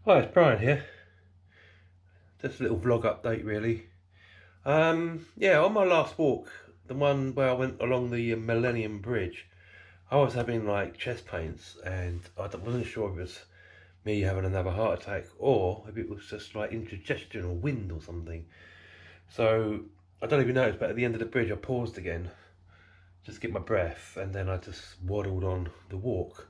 Hi, it's Brian here. Just a little vlog update, really. Yeah, on my last walk, the one where I went along the Millennium Bridge, I was having like chest pains, and wasn't sure if it was me having another heart attack or if it was just like indigestion or wind or something. So I don't even know, but at the end of the bridge, I paused again, just to get my breath, and then I just waddled on the walk.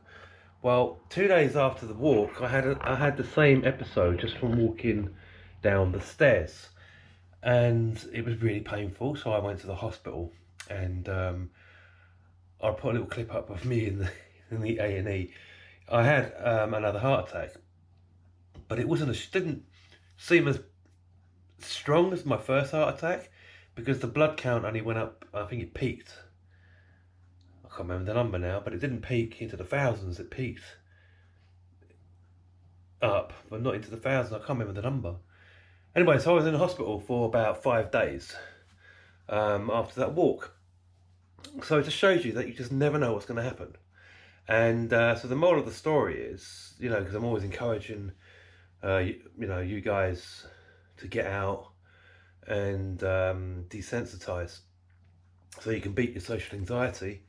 Well, 2 days after the walk, I had the same episode just from walking down the stairs, and it was really painful. So I went to the hospital, and I put a little clip up of me in the A&E. I had another heart attack, but didn't seem as strong as my first heart attack because the blood count only went up. I think it peaked. I can't remember the number now, but it didn't peak into the thousands. It peaked up, but not into the thousands. I can't remember the number. Anyway, so I was in the hospital for about 5 days after that walk. So it just shows you that you just never know what's going to happen. And so the moral of the story is, because I'm always encouraging, you guys to get out and desensitize, so you can beat your social anxiety.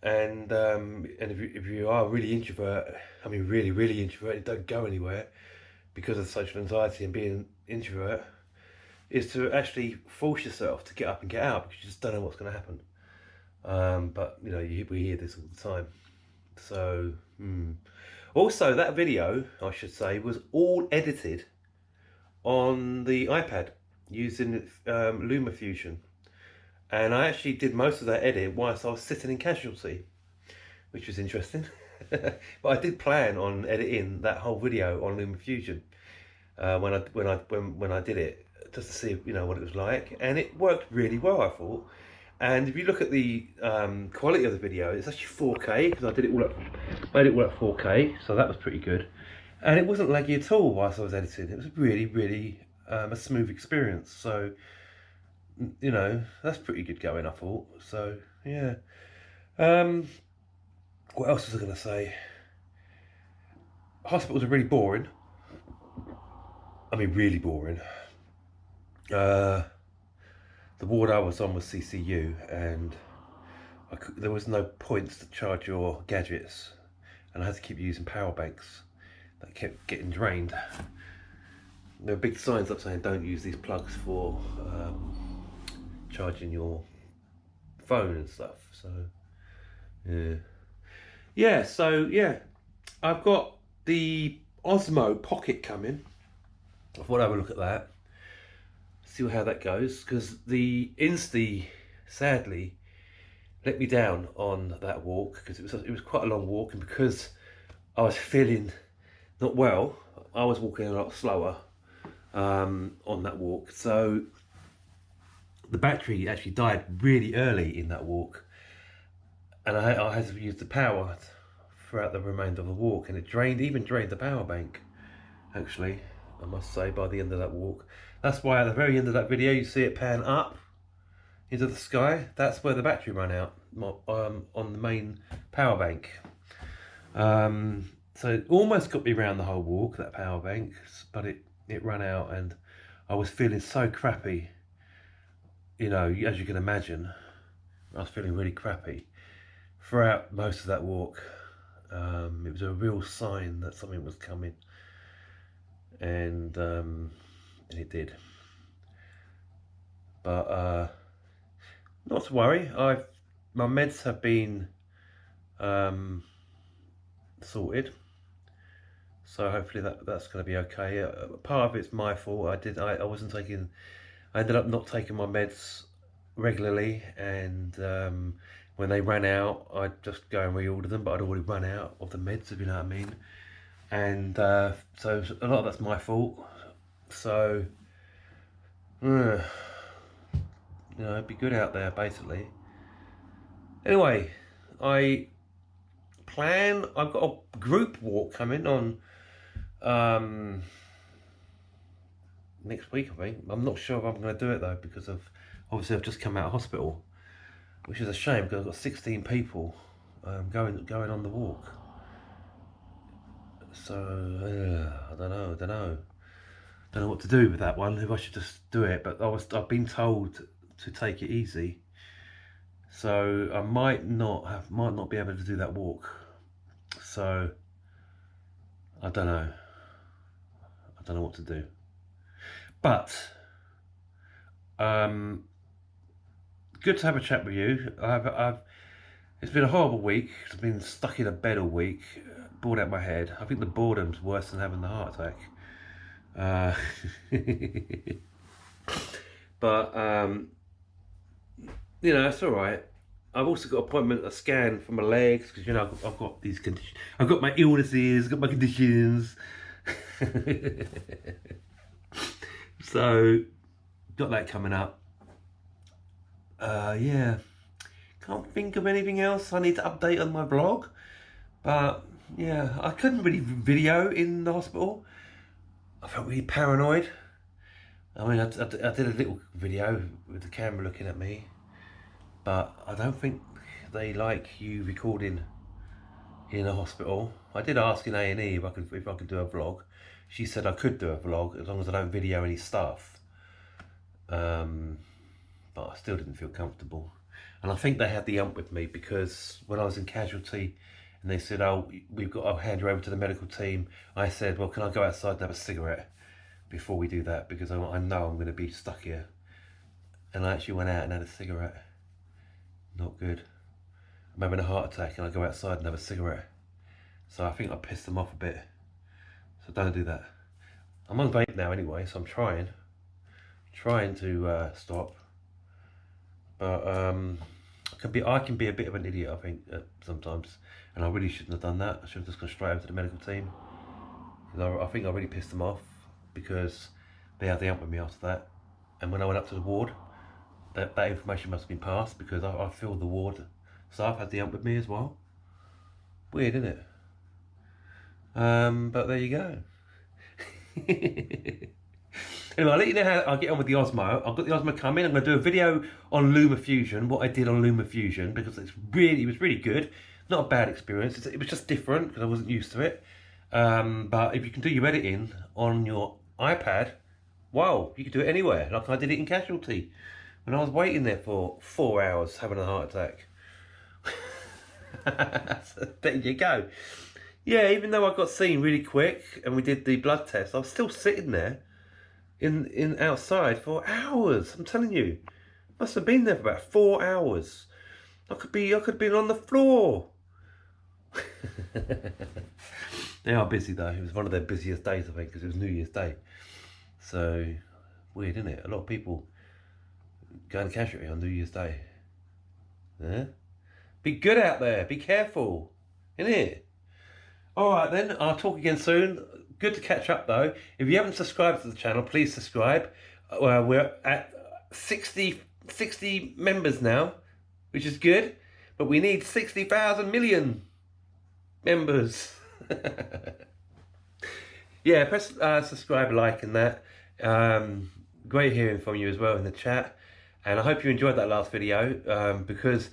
And if you are really introvert, I mean really introvert, don't go anywhere because of social anxiety and being introvert, is to actually force yourself to get up and get out because you just don't know what's going to happen. But we hear this all the time. So also that video, I should say, was all edited on the iPad using LumaFusion, and I actually did most of that edit whilst I was sitting in casualty, which was interesting. But I did plan on editing that whole video on LumaFusion when I did it, just to see what it was like, and it worked really well, I thought. And if you look at the quality of the video, it's actually 4K because I made it all at 4K, so that was pretty good. And it wasn't laggy at all whilst I was editing. It was really a smooth experience. So that's pretty good going, I thought. So yeah. What else was I going to say? Hospitals are really boring. I mean, really boring. The ward I was on was CCU, and there was no points to charge your gadgets, and I had to keep using power banks that kept getting drained. There were big signs up saying don't use these plugs for charging your phone and stuff. So yeah. I've got the Osmo Pocket coming. I thought I'd have a look at that, see how that goes, because the Insta sadly let me down on that walk because it was quite a long walk, and because I was feeling not well, I was walking a lot slower on that walk. So the battery actually died really early in that walk, and I had to use the power throughout the remainder of the walk, and it even drained the power bank, actually, I must say, by the end of that walk. That's why at the very end of that video you see it pan up into the sky. That's where the battery ran out on the main power bank. So it almost got me around the whole walk, that power bank, but it ran out, and I was feeling so crappy. As you can imagine, I was feeling really crappy throughout most of that walk. It was a real sign that something was coming, and it did. But not to worry. My meds have been sorted, so hopefully that's going to be okay. Part of it's my fault. I wasn't taking. I ended up not taking my meds regularly, and when they ran out, I'd just go and reorder them. But I'd already run out of the meds, if you know what I mean. And so a lot of that's my fault. So it'd be good out there, basically. Anyway, I've got a group walk coming on next week, I think. I'm not sure if I'm going to do it though, because obviously I've just come out of hospital, which is a shame because I've got 16 people going on the walk. So I don't know what to do with that one. If I should just do it, but I've been told to take it easy, so I might not be able to do that walk. So I don't know what to do. But good to have a chat with you. It's been a horrible week. I've been stuck in a bed all week, bored out my head. I think the boredom's worse than having the heart attack. But you know, it's all right. I've also got a scan for my legs, because you know I've got these conditions. I've got my illnesses, I've got my conditions. So got that coming up. Yeah, can't think of anything else I need to update on my vlog. But yeah, I couldn't really video in the hospital. I felt really paranoid. I mean, I did a little video with the camera looking at me, but I don't think they like you recording in a hospital. I did ask in A&E if I could do a vlog. She said I could do a vlog as long as I don't video any stuff. But I still didn't feel comfortable. And I think they had the ump with me, because when I was in casualty and they said, oh, we've got to hand you over to the medical team, I said, well, can I go outside and have a cigarette before we do that, because I know I'm going to be stuck here. And I actually went out and had a cigarette. Not good. I'm having a heart attack and I go outside and have a cigarette. So I think I pissed them off a bit. So don't do that. I'm on vape now anyway, so I'm trying to stop. But I can be a bit of an idiot, I think, sometimes, and I really shouldn't have done that. I should have just gone straight over to the medical team. I think I really pissed them off, because they had the ump with me after that. And when I went up to the ward, that information must have been passed, because I feel the ward staff had the ump with me as well. Weird, isn't it? But there you go. Anyway, I'll let you know how I get on with the Osmo. I've got the Osmo coming. I'm going to do a video on LumaFusion, what I did on LumaFusion, because it was really good. Not a bad experience. It was just different, because I wasn't used to it. But if you can do your editing on your iPad, wow, you can do it anywhere. Like I did it in casualty, when I was waiting there for 4 hours having a heart attack. So there you go. Yeah, even though I got seen really quick and we did the blood test, I was still sitting there in outside for hours. I'm telling you, must have been there for about 4 hours. I could have been on the floor. They are busy though. It was one of their busiest days, I think, because it was New Year's Day. So weird, isn't it? A lot of people going to casualty on New Year's Day. Yeah. Be good out there. Be careful, isn't it? All right then. I'll talk again soon. Good to catch up though. If you haven't subscribed to the channel, please subscribe. We're at 60 members now, which is good, but we need 60,000 million members. Yeah, press subscribe, like, and that. Great hearing from you as well in the chat, and I hope you enjoyed that last video, because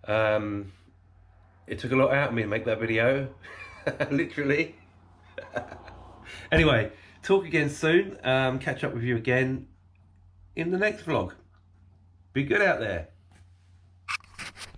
it took a lot out of me to make that video. Literally. Anyway, talk again soon. Catch up with you again in the next vlog. Be good out there.